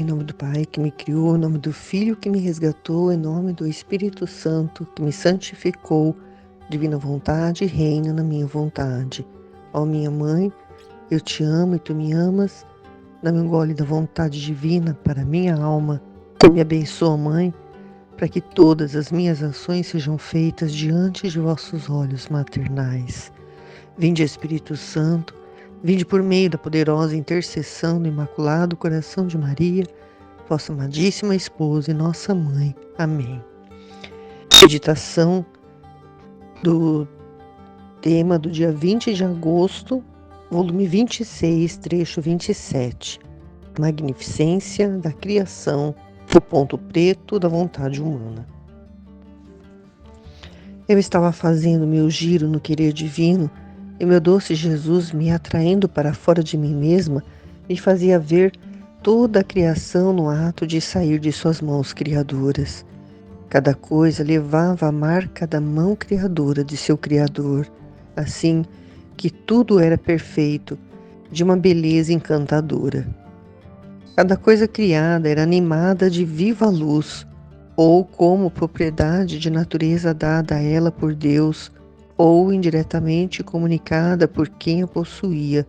Em nome do Pai que me criou, em nome do Filho que me resgatou, em nome do Espírito Santo que me santificou, divina vontade, reina na minha vontade. Ó minha mãe, eu te amo e tu me amas, dá-me um gole da vontade divina para minha alma. Me abençoa, Mãe, para que todas as minhas ações sejam feitas diante de vossos olhos maternais. Vinde, Espírito Santo, vinde por meio da poderosa intercessão do Imaculado Coração de Maria, vossa amadíssima esposa e nossa mãe. Amém. Meditação do tema do dia 20 de agosto, volume 26, trecho 27. Magnificência da criação, o ponto preto da vontade humana. Eu estava fazendo meu giro no querer divino e meu doce Jesus, me atraindo para fora de mim mesma, me fazia ver toda a criação no ato de sair de suas mãos criadoras. Cada coisa levava a marca da mão criadora de seu Criador, assim que tudo era perfeito, de uma beleza encantadora. Cada coisa criada era animada de viva luz, ou como propriedade de natureza dada a ela por Deus, ou indiretamente comunicada por quem a possuía.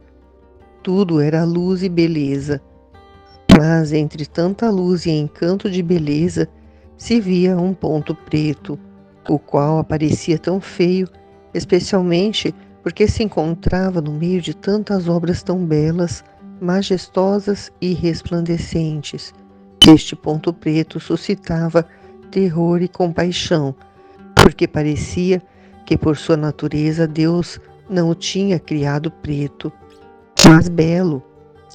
Tudo era luz e beleza. Mas entre tanta luz e encanto de beleza, se via um ponto preto, o qual aparecia tão feio, especialmente porque se encontrava no meio de tantas obras tão belas, majestosas e resplandecentes. Este ponto preto suscitava terror e compaixão, porque parecia que por sua natureza Deus não o tinha criado preto, mas belo.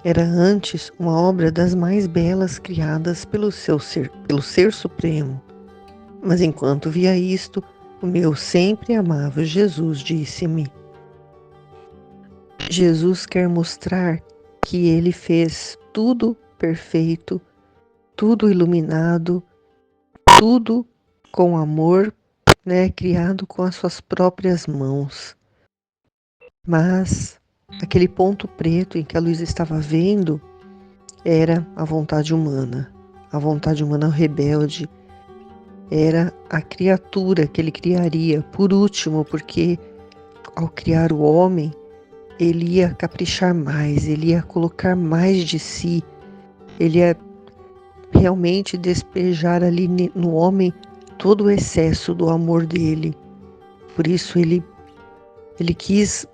Era antes uma obra das mais belas criadas pelo Ser Supremo. Mas enquanto via isto, o meu sempre amável Jesus disse-me: Jesus quer mostrar que ele fez tudo perfeito, tudo iluminado, tudo com amor, criado com as suas próprias mãos. Mas aquele ponto preto em que a Luísa estava vendo era a vontade humana rebelde, era a criatura que ele criaria por último, porque ao criar o homem, ele ia caprichar mais, ele ia colocar mais de si, ele ia realmente despejar ali no homem todo o excesso do amor dele. Por isso ele quis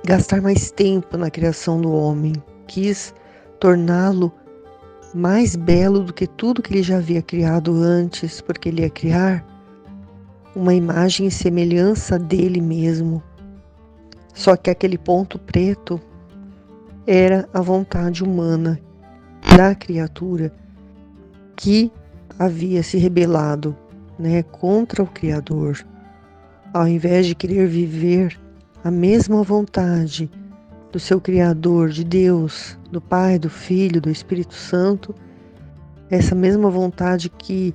gastar mais tempo na criação do homem, quis torná-lo mais belo do que tudo que ele já havia criado antes, porque ele ia criar uma imagem e semelhança dele mesmo. Só que aquele ponto preto era a vontade humana da criatura que havia se rebelado, contra o Criador. Ao invés de querer viver a mesma vontade do seu Criador, de Deus, do Pai, do Filho, do Espírito Santo, essa mesma vontade que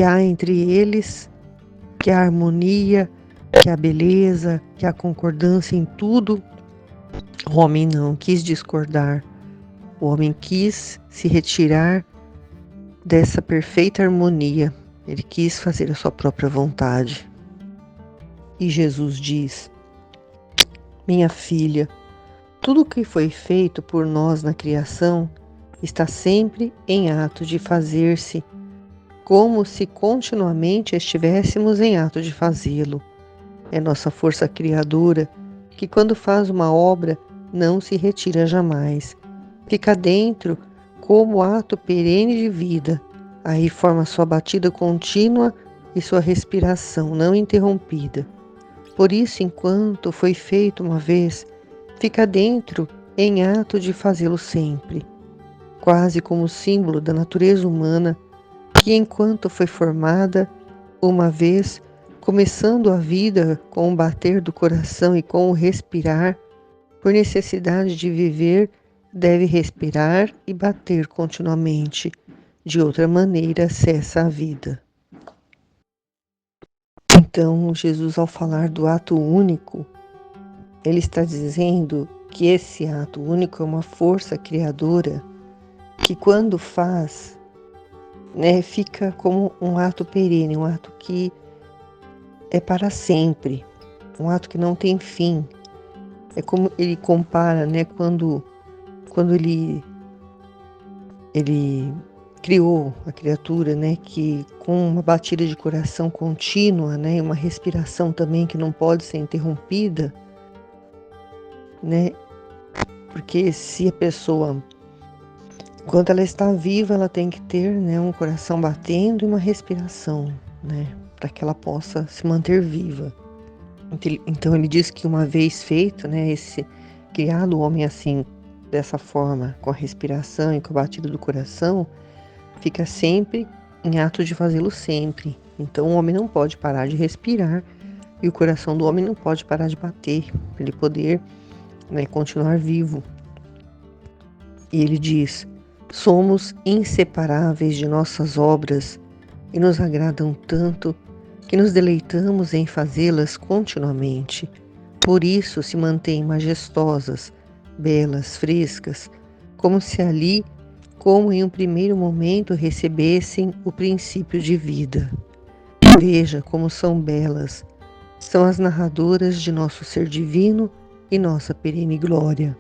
há entre eles, que há harmonia, que há beleza, que há concordância em tudo, o homem não quis discordar. O homem quis se retirar dessa perfeita harmonia. Ele quis fazer a sua própria vontade. E Jesus diz: minha filha, tudo o que foi feito por nós na criação está sempre em ato de fazer-se, como se continuamente estivéssemos em ato de fazê-lo. É nossa força criadora que, quando faz uma obra, não se retira jamais. Fica dentro como ato perene de vida. Aí forma sua batida contínua e sua respiração não interrompida. Por isso, enquanto foi feito uma vez, fica dentro em ato de fazê-lo sempre, quase como símbolo da natureza humana que, enquanto foi formada, uma vez, começando a vida com o bater do coração e com o respirar, por necessidade de viver, deve respirar e bater continuamente. De outra maneira, cessa a vida. Então, Jesus, ao falar do ato único, ele está dizendo que esse ato único é uma força criadora que quando faz, né, fica como um ato perene, um ato que é para sempre, um ato que não tem fim. É como ele compara, né, quando ele criou a criatura, né, que com uma batida de coração contínua, né, uma respiração também que não pode ser interrompida, né, porque se a pessoa, quando ela está viva, ela tem que ter, né, um coração batendo e uma respiração, né, para que ela possa se manter viva. Então ele diz que uma vez feito, né, criado o homem assim, dessa forma, com a respiração e com a batida do coração, fica sempre em ato de fazê-lo sempre. Então o homem não pode parar de respirar e o coração do homem não pode parar de bater, para ele poder, né, continuar vivo. E ele diz: somos inseparáveis de nossas obras e nos agradam tanto que nos deleitamos em fazê-las continuamente. Por isso se mantêm majestosas, belas, frescas, como se ali, como em um primeiro momento, recebessem o princípio de vida. Veja como são belas, são as narradoras de nosso ser divino e nossa perene glória.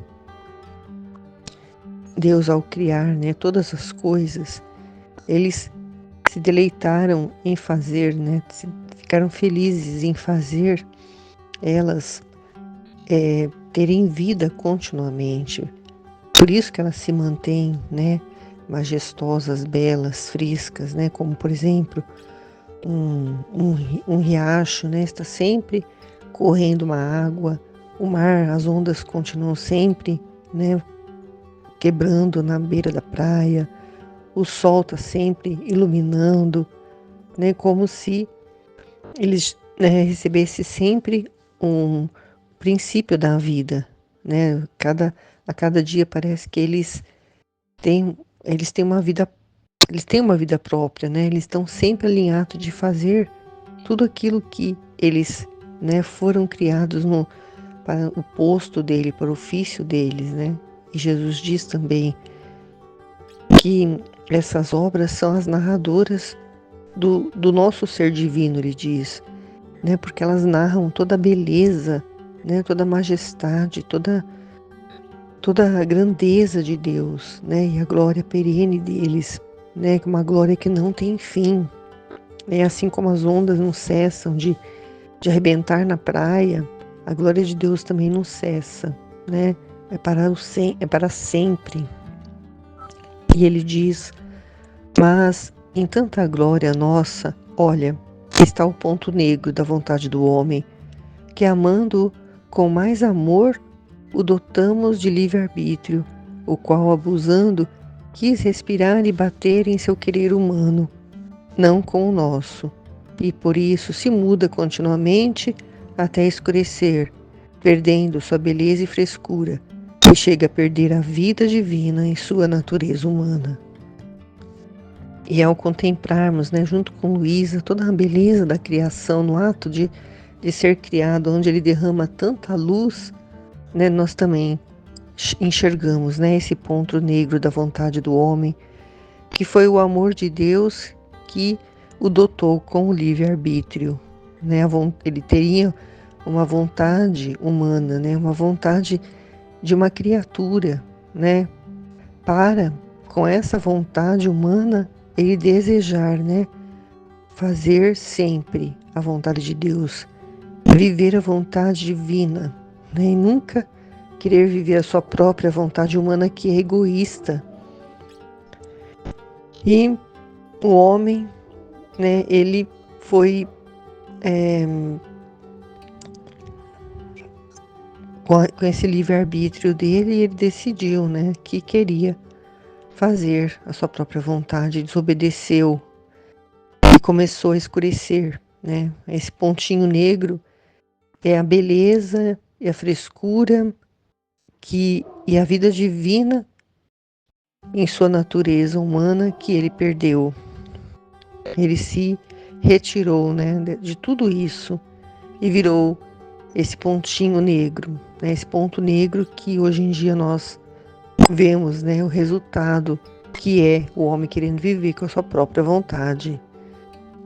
Deus, ao criar, né, todas as coisas, eles se deleitaram em fazer, né, ficaram felizes em fazer elas terem vida continuamente. Por isso que elas se mantêm, né, majestosas, belas, frescas, né, como por exemplo um riacho, né, está sempre correndo uma água, o mar, as ondas continuam sempre, né, quebrando na beira da praia, o sol está sempre iluminando, né, como se eles, né, recebessem sempre um princípio da vida, né? A cada dia parece que eles têm uma vida, eles têm uma vida própria, né? Eles estão sempre alinhados de fazer tudo aquilo que eles, né, foram criados para o posto dele, para o ofício deles, né? E Jesus diz também que essas obras são as narradoras do nosso ser divino, ele diz, né? Porque elas narram toda a beleza, né? Toda a majestade, toda a grandeza de Deus, né? E a glória perene deles, né? Uma glória que não tem fim. É assim como as ondas não cessam de arrebentar na praia, a glória de Deus também não cessa, né? É para sempre. E ele diz: mas em tanta glória nossa, olha, está o ponto negro da vontade do homem, que amando-o com mais amor, o dotamos de livre-arbítrio, o qual, abusando, quis respirar e bater em seu querer humano, não com o nosso, e por isso se muda continuamente até escurecer, perdendo sua beleza e frescura, e chega a perder a vida divina em sua natureza humana. E ao contemplarmos, né, junto com Luísa, toda a beleza da criação no ato de ser criado, onde ele derrama tanta luz, né, nós também enxergamos, né, esse ponto negro da vontade do homem, que foi o amor de Deus que o dotou com o livre-arbítrio. Né? Ele teria uma vontade humana, né, uma vontade de uma criatura, né, para, com essa vontade humana, ele desejar, né, fazer sempre a vontade de Deus, viver a vontade divina, né, e nunca querer viver a sua própria vontade humana, que é egoísta. E o homem, né, ele foi com esse livre-arbítrio dele, ele decidiu, né, que queria fazer a sua própria vontade, desobedeceu e começou a escurecer, né? Esse pontinho negro é a beleza e a frescura e a vida divina em sua natureza humana que ele perdeu. Ele se retirou, né, de tudo isso e virou esse pontinho negro, né, esse ponto negro que hoje em dia nós vemos, né, o resultado que é o homem querendo viver com a sua própria vontade,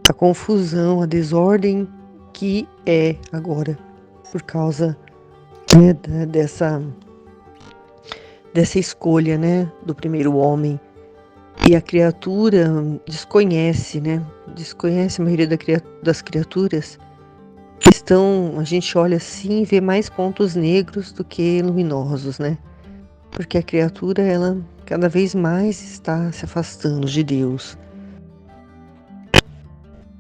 a confusão, a desordem que é agora por causa, né, dessa escolha, né, do primeiro homem. E a criatura desconhece, né? Desconhece a maioria das criaturas. A gente olha assim e vê mais pontos negros do que luminosos, né? Porque a criatura, ela cada vez mais está se afastando de Deus.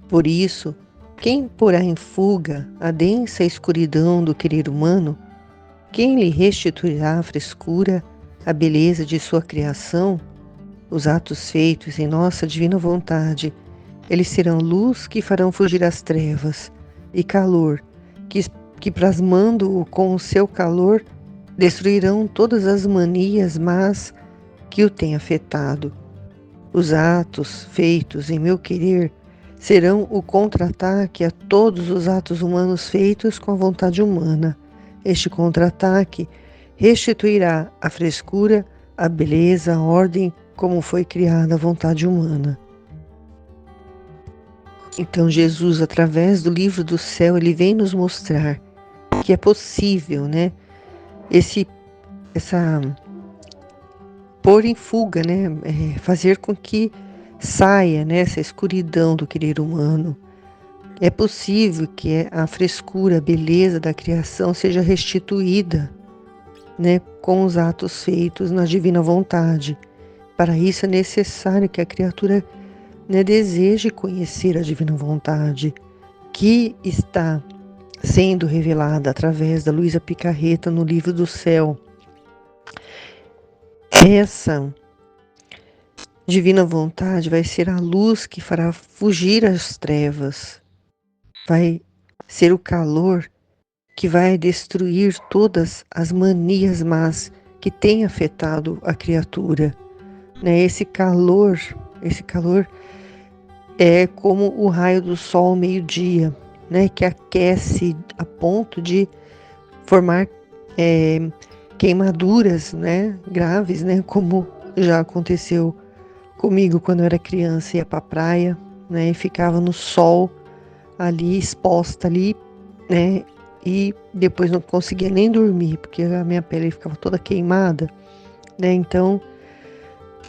Por isso, quem porá em fuga a densa escuridão do querer humano, quem lhe restituirá a frescura, a beleza de sua criação, os atos feitos em nossa divina vontade, eles serão luz que farão fugir as trevas, e calor, que plasmando-o com o seu calor, destruirão todas as manias más que o têm afetado. Os atos feitos em meu querer serão o contra-ataque a todos os atos humanos feitos com a vontade humana. Este contra-ataque restituirá a frescura, a beleza, a ordem como foi criada a vontade humana. Então Jesus, através do livro do céu, ele vem nos mostrar que é possível, né, pôr em fuga, né, fazer com que saia, né, essa escuridão do querer humano. É possível que a frescura, a beleza da criação seja restituída, né, com os atos feitos na divina vontade. Para isso é necessário que a criatura, né, deseje conhecer a divina vontade, que está sendo revelada através da Luísa Picarreta no livro do céu. Essa divina vontade vai ser a luz que fará fugir as trevas, vai ser o calor que vai destruir todas as manias más que têm afetado a criatura. Né? Esse calor é como o raio do sol ao meio-dia, né? Que aquece a ponto de formar queimaduras, né? Graves, né? Como já aconteceu comigo quando eu era criança, ia para a praia, né? E ficava no sol ali, exposta ali, né? E depois não conseguia nem dormir, porque a minha pele ficava toda queimada, né? Então,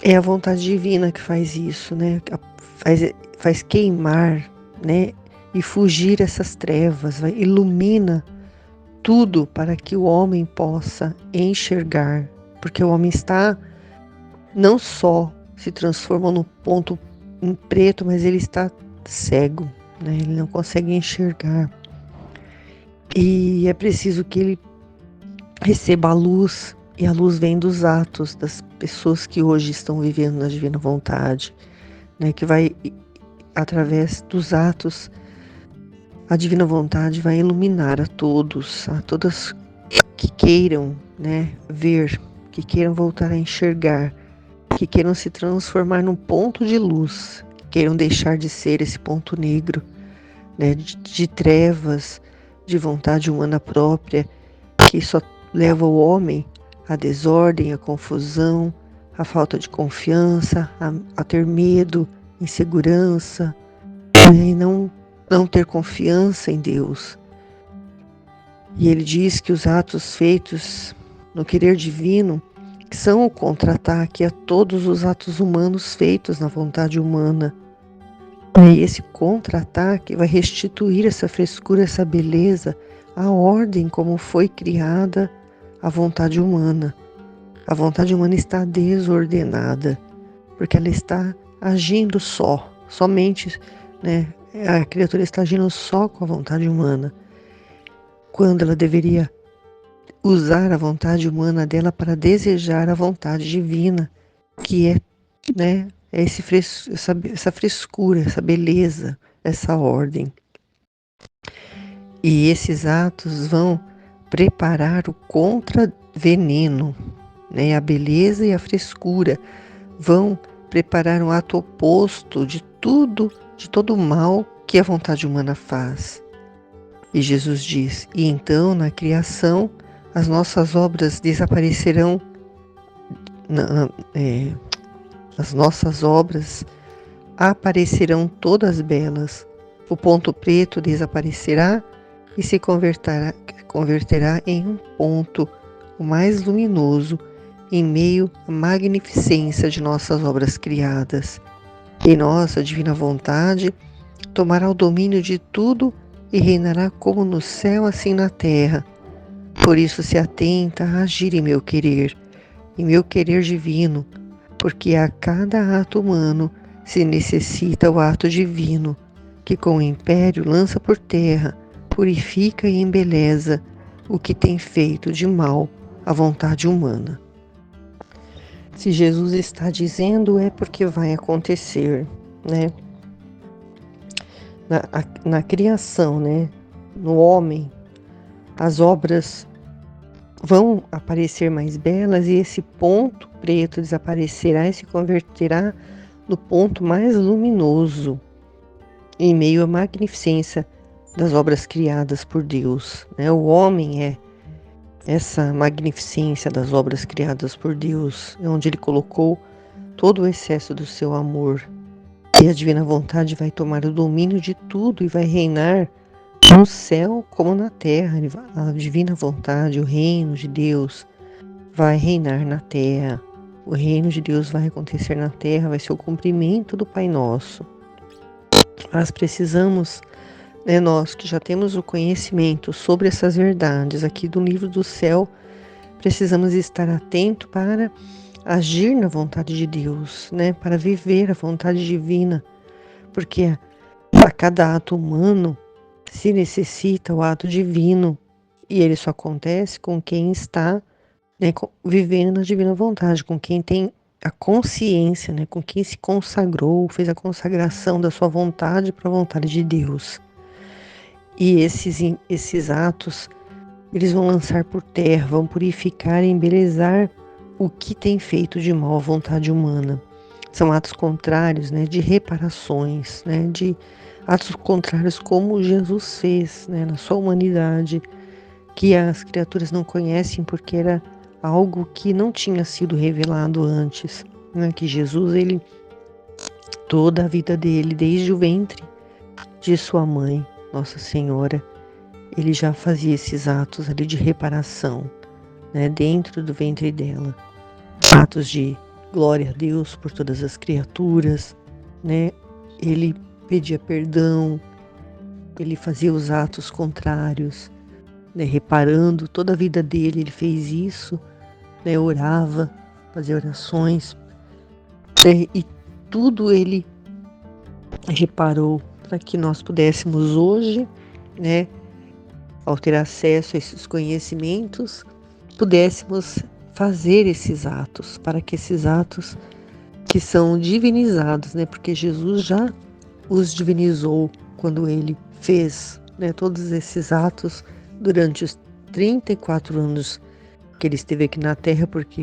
é a vontade divina que faz isso, né? Faz queimar, né? E fugir essas trevas, ilumina tudo para que o homem possa enxergar, porque o homem está não só se transforma no ponto em preto, mas ele está cego, né? Ele não consegue enxergar. E é preciso que ele receba a luz, e a luz vem dos atos das pessoas que hoje estão vivendo na divina vontade, né? Que vai, através dos atos, a divina vontade vai iluminar a todas que queiram, né, ver, que queiram voltar a enxergar, que queiram se transformar num ponto de luz, que queiram deixar de ser esse ponto negro, né, de trevas, de vontade humana própria, que só leva o homem à desordem, à confusão, à falta de confiança, a ter medo, insegurança, né, e não ter confiança em Deus. E ele diz que os atos feitos no querer divino são o contra-ataque a todos os atos humanos feitos na vontade humana. E esse contra-ataque vai restituir essa frescura, essa beleza, a ordem como foi criada a vontade humana. A vontade humana está desordenada, porque ela está agindo somente, né? A criatura está agindo só com a vontade humana, quando ela deveria usar a vontade humana dela para desejar a vontade divina, que é, né, essa frescura, essa beleza, essa ordem. E esses atos vão preparar o contra-veneno, né? A beleza e a frescura vão preparar um ato oposto de todo o mal que a vontade humana faz. E Jesus diz: e então na criação as nossas obras desaparecerão, as nossas obras aparecerão todas belas. O ponto preto desaparecerá e se converterá em um ponto, o mais luminoso, em meio à magnificência de nossas obras criadas. E nossa divina vontade tomará o domínio de tudo e reinará como no céu, assim na terra. Por isso se atenta a agir em meu querer divino, porque a cada ato humano se necessita o ato divino, que com o império lança por terra, purifica e embeleza o que tem feito de mal à vontade humana. Se Jesus está dizendo, é porque vai acontecer, né? Na criação, né? No homem, as obras vão aparecer mais belas e esse ponto preto desaparecerá e se converterá no ponto mais luminoso, em meio à magnificência das obras criadas por Deus, né? O homem é essa magnificência das obras criadas por Deus, é onde Ele colocou todo o excesso do seu amor. E a divina vontade vai tomar o domínio de tudo e vai reinar no céu como na terra. A divina vontade, o reino de Deus vai reinar na terra. O reino de Deus vai acontecer na terra, vai ser o cumprimento do Pai Nosso. Nós precisamos, né, nós que já temos o conhecimento sobre essas verdades aqui do livro do céu, precisamos estar atento para agir na vontade de Deus, né, para viver a vontade divina, porque a cada ato humano se necessita o ato divino e ele só acontece com quem está, né, vivendo na divina vontade, com quem tem a consciência, né, com quem se consagrou, fez a consagração da sua vontade para a vontade de Deus. E esses atos, eles vão lançar por terra, vão purificar e embelezar o que tem feito de mal à vontade humana. São atos contrários, né, de reparações, né, de atos contrários como Jesus fez, né, na sua humanidade, que as criaturas não conhecem porque era algo que não tinha sido revelado antes, né, que Jesus, ele, toda a vida dele, desde o ventre de sua mãe, Nossa Senhora, ele já fazia esses atos ali de reparação, né, dentro do ventre dela. Atos de glória a Deus por todas as criaturas, né? Ele pedia perdão, ele fazia os atos contrários, né? Reparando toda a vida dele, ele fez isso, né? Orava, fazia orações, né? E tudo ele reparou para que nós pudéssemos hoje, né, ao ter acesso a esses conhecimentos, pudéssemos fazer esses atos, para que esses atos que são divinizados, né, porque Jesus já os divinizou quando ele fez, né, todos esses atos durante os 34 anos que ele esteve aqui na Terra, porque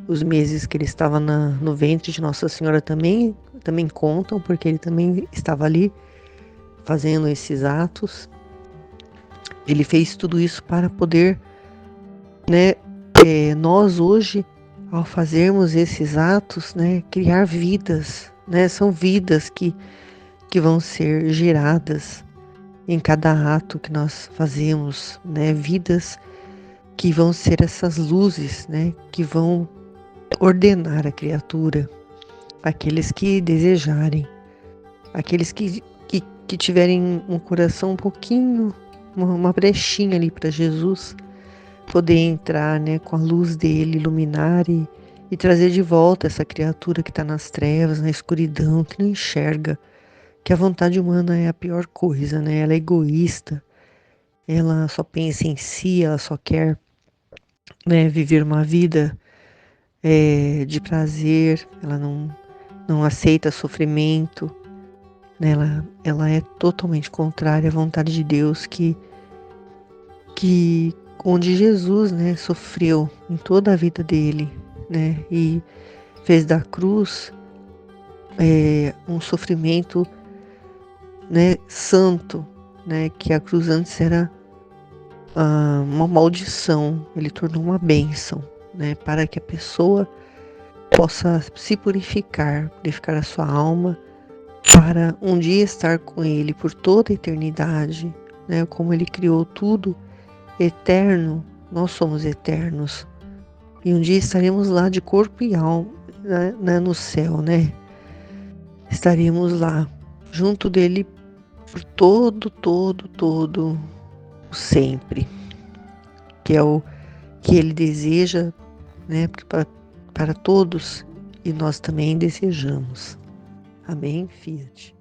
os meses que ele estava no ventre de Nossa Senhora também contam, porque ele também estava ali fazendo esses atos. Ele fez tudo isso para poder, né, nós hoje, ao fazermos esses atos, né, criar vidas, né, são vidas que vão ser geradas em cada ato que nós fazemos, né, vidas que vão ser essas luzes, né, que vão ordenar a criatura, aqueles que desejarem, aqueles que tiverem um coração um pouquinho, uma brechinha ali para Jesus poder entrar, né, com a luz dele, iluminar e trazer de volta essa criatura que está nas trevas, na escuridão, que não enxerga, que a vontade humana é a pior coisa, né? Ela é egoísta, ela só pensa em si, ela só quer, né, viver uma vida de prazer, ela não aceita sofrimento, né? Ela é totalmente contrária à vontade de Deus, que onde Jesus, né, sofreu em toda a vida dele, né, e fez da cruz um sofrimento, né, santo, né, que a cruz antes era uma maldição, ele tornou uma bênção, né, para que a pessoa possa se purificar, purificar a sua alma, para um dia estar com Ele por toda a eternidade, né? Como Ele criou tudo eterno, nós somos eternos. E um dia estaremos lá de corpo e alma, né, no céu, né? Estaremos lá, junto dele por todo o sempre, que é o que ele deseja, né, para todos, e nós também desejamos. Amém, Fiat.